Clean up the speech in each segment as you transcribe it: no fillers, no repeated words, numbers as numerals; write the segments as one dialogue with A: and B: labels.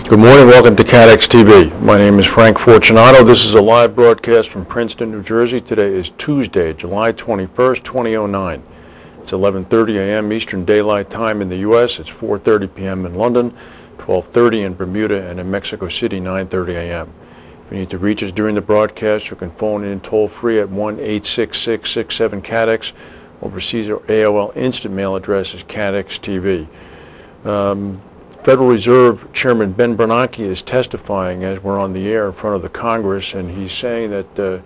A: Good morning, welcome to CATEX-TV. My name is Frank Fortunato. This is a live broadcast from Princeton, New Jersey. Today is Tuesday, July 21st, 2009. It's 11:30 a.m. Eastern Daylight Time in the U.S. It's 4:30 p.m. in London, 12:30 in Bermuda, and in Mexico City, 9:30 a.m. If you need to reach us during the broadcast, you can phone in toll-free at 1-866-67-CATEX. Overseas, our AOL instant mail address is CATEX-TV. Federal Reserve Chairman Ben Bernanke is testifying as we're on the air in front of the Congress, and he's saying that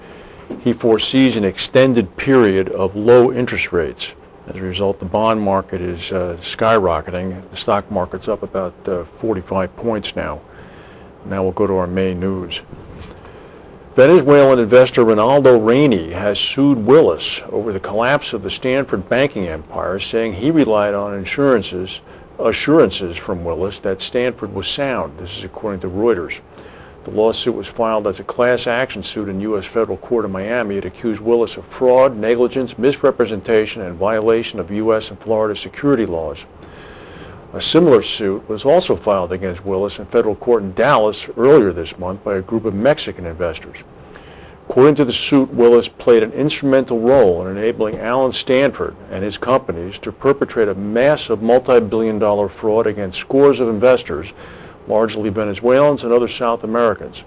A: he foresees an extended period of low interest rates. As a result, the bond market is skyrocketing. The stock market's up about 45 points now. Now we'll go to our main news. Venezuelan investor Ronaldo Rainey has sued Willis over the collapse of the Stanford banking empire, saying he relied on assurances from Willis that Stanford was sound. This is according to Reuters. The lawsuit was filed as a class action suit in U.S. federal court in Miami. It accused Willis of fraud, negligence, misrepresentation, and violation of U.S. and Florida security laws. A similar suit was also filed against Willis in federal court in Dallas earlier this month by a group of Mexican investors. According to the suit, Willis played an instrumental role in enabling Alan Stanford and his companies to perpetrate a massive multi-billion-dollar fraud against scores of investors, largely Venezuelans and other South Americans.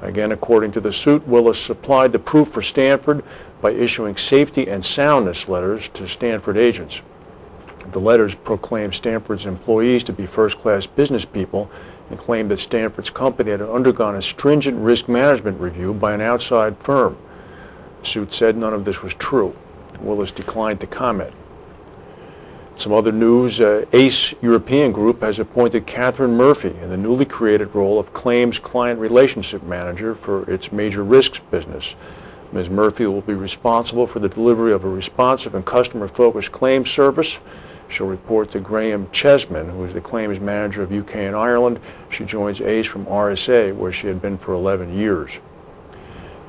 A: Again, according to the suit, Willis supplied the proof for Stanford by issuing safety and soundness letters to Stanford agents. The letters proclaimed Stanford's employees to be first-class business people and claimed that Stanford's company had undergone a stringent risk management review by an outside firm. The suit said none of this was true. Willis declined to comment. Some other news, ACE European Group has appointed Catherine Murphy in the newly created role of Claims Client Relationship Manager for its major risks business. Ms. Murphy will be responsible for the delivery of a responsive and customer-focused claims service. She'll report to Graham Chesman, who is the claims manager of UK and Ireland. She joins ACE from RSA, where she had been for 11 years.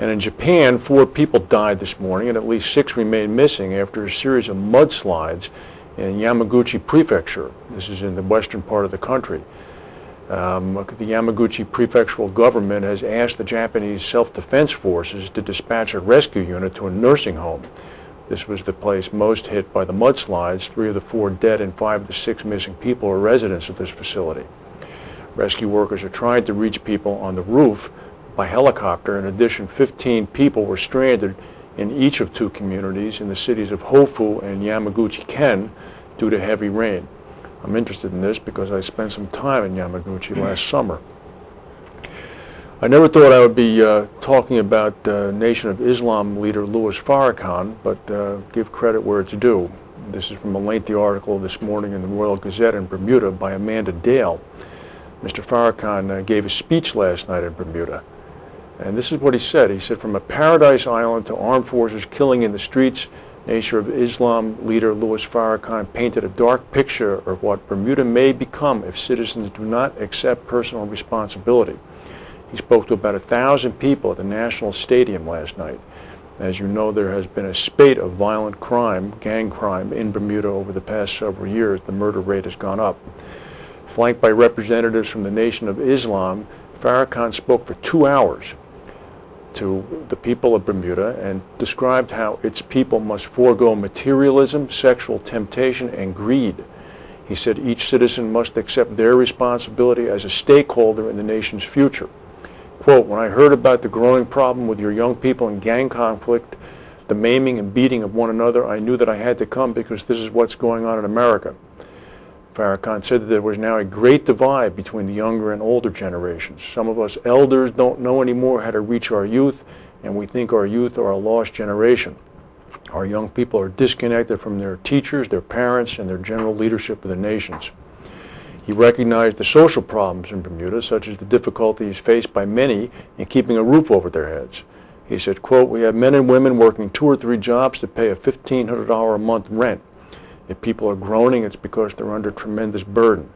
A: And in Japan, 4 people died this morning, and at least 6 remain missing after a series of mudslides in Yamaguchi Prefecture. This is in the western part of the country. The Yamaguchi prefectural government has asked the Japanese self-defense forces to dispatch a rescue unit to a nursing home. This was the place most hit by the mudslides. 3 of the 4 dead and 5 of the 6 missing people are residents of this facility. Rescue workers are trying to reach people on the roof by helicopter. In addition, 15 people were stranded in each of 2 communities in the cities of Hofu and Yamaguchi-ken due to heavy rain. I'm interested in this because I spent some time in Yamaguchi last summer. I never thought I would be talking about Nation of Islam leader Louis Farrakhan, but give credit where it's due. This is from a lengthy article this morning in the Royal Gazette in Bermuda by Amanda Dale. Mr. Farrakhan gave a speech last night in Bermuda, and this is what he said. He said, "From a paradise island to armed forces killing in the streets, Nation of Islam leader Louis Farrakhan painted a dark picture of what Bermuda may become if citizens do not accept personal responsibility." He spoke to about 1,000 people at the National Stadium last night. As you know, there has been a spate of violent crime, gang crime, in Bermuda over the past several years. The murder rate has gone up. Flanked by representatives from the Nation of Islam, Farrakhan spoke for 2 hours to the people of Bermuda and described how its people must forego materialism, sexual temptation, and greed. He said each citizen must accept their responsibility as a stakeholder in the nation's future. Quote, "When I heard about the growing problem with your young people in gang conflict, the maiming and beating of one another, I knew that I had to come because this is what's going on in America." Farrakhan said that there was now a great divide between the younger and older generations. Some of us elders don't know anymore how to reach our youth, and we think our youth are a lost generation. Our young people are disconnected from their teachers, their parents, and their general leadership of the nations. He recognized the social problems in Bermuda, such as the difficulties faced by many in keeping a roof over their heads. He said, quote, "We have men and women working 2 or 3 jobs to pay a $1,500 a month rent. If people are groaning, it's because they're under tremendous burden."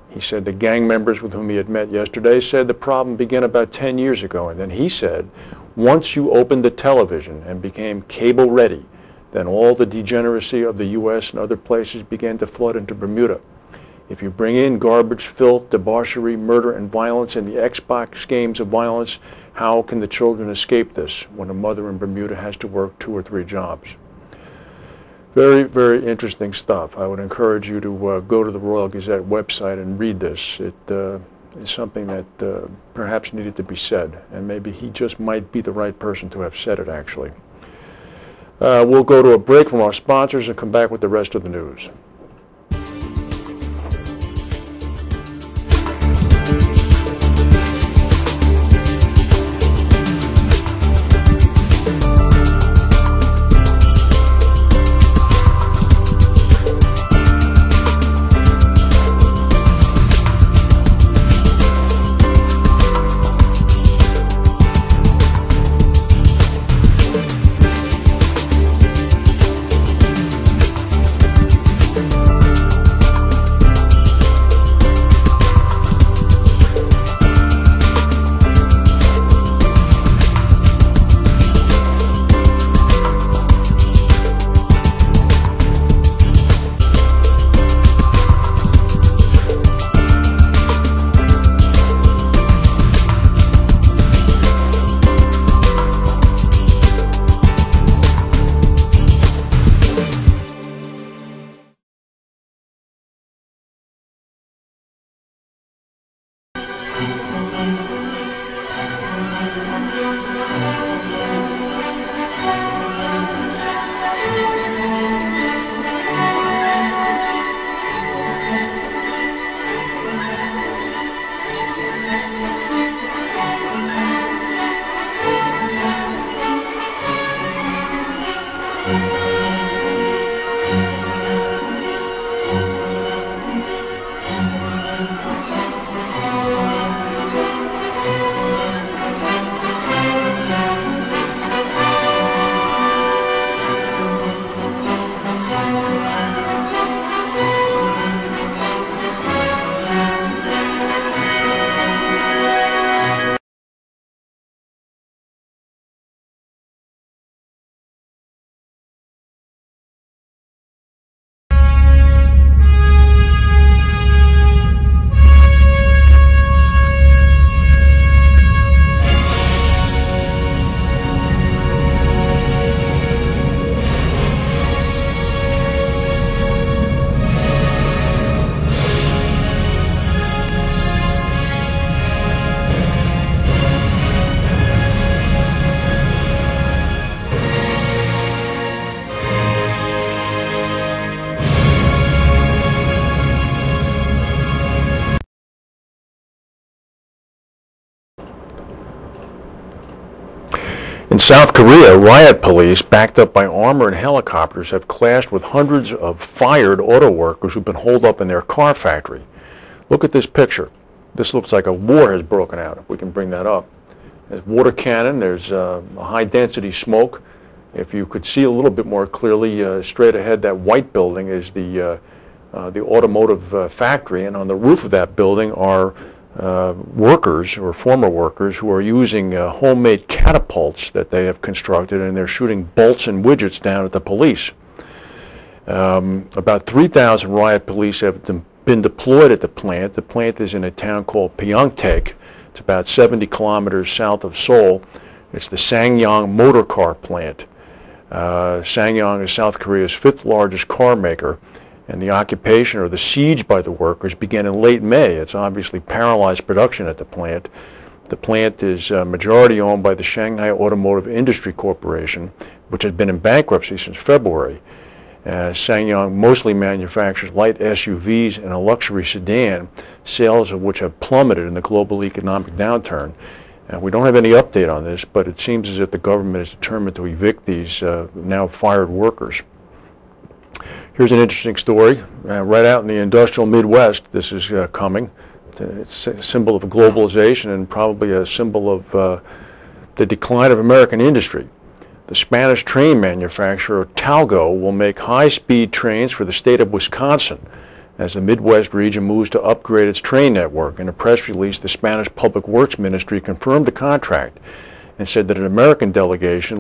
A: He said the gang members with whom he had met yesterday said the problem began about 10 years ago. And then he said, once you opened the television and became cable ready, then all the degeneracy of the U.S. and other places began to flood into Bermuda. If you bring in garbage, filth, debauchery, murder, and violence in the Xbox games of violence, how can the children escape this when a mother in Bermuda has to work 2 or 3 jobs? Very, very interesting stuff. I would encourage you to go to the Royal Gazette website and read this. It is something that perhaps needed to be said, and maybe he just might be the right person to have said it, actually. We'll go to a break from our sponsors and come back with the rest of the news. In South Korea, riot police, backed up by armor and helicopters, have clashed with hundreds of fired auto workers who've been holed up in their car factory. Look at this picture. This looks like a war has broken out, if we can bring that up. There's water cannon, there's high-density smoke. If you could see a little bit more clearly, straight ahead, that white building is the automotive factory, and on the roof of that building are workers or former workers who are using homemade catapults that they have constructed, and they're shooting bolts and widgets down at the police. About 3,000 riot police have been deployed at the plant. The plant is in a town called Pyeongtaek. It's about 70 kilometers south of Seoul. It's the Sangyong motor car plant. Sangyong is South Korea's 5th largest car maker, and the occupation or the siege by the workers began in late May. It's obviously paralyzed production at the plant. The plant is majority owned by the Shanghai Automotive Industry Corporation, which has been in bankruptcy since February. Sangyong mostly manufactures light SUVs and a luxury sedan, sales of which have plummeted in the global economic downturn. We don't have any update on this, but it seems as if the government is determined to evict these now fired workers. Here's an interesting story. Right out in the industrial Midwest, this is coming. It's a symbol of globalization and probably a symbol of the decline of American industry. The Spanish train manufacturer Talgo will make high-speed trains for the state of Wisconsin as the Midwest region moves to upgrade its train network. In a press release, the Spanish Public Works Ministry confirmed the contract and said that an American delegation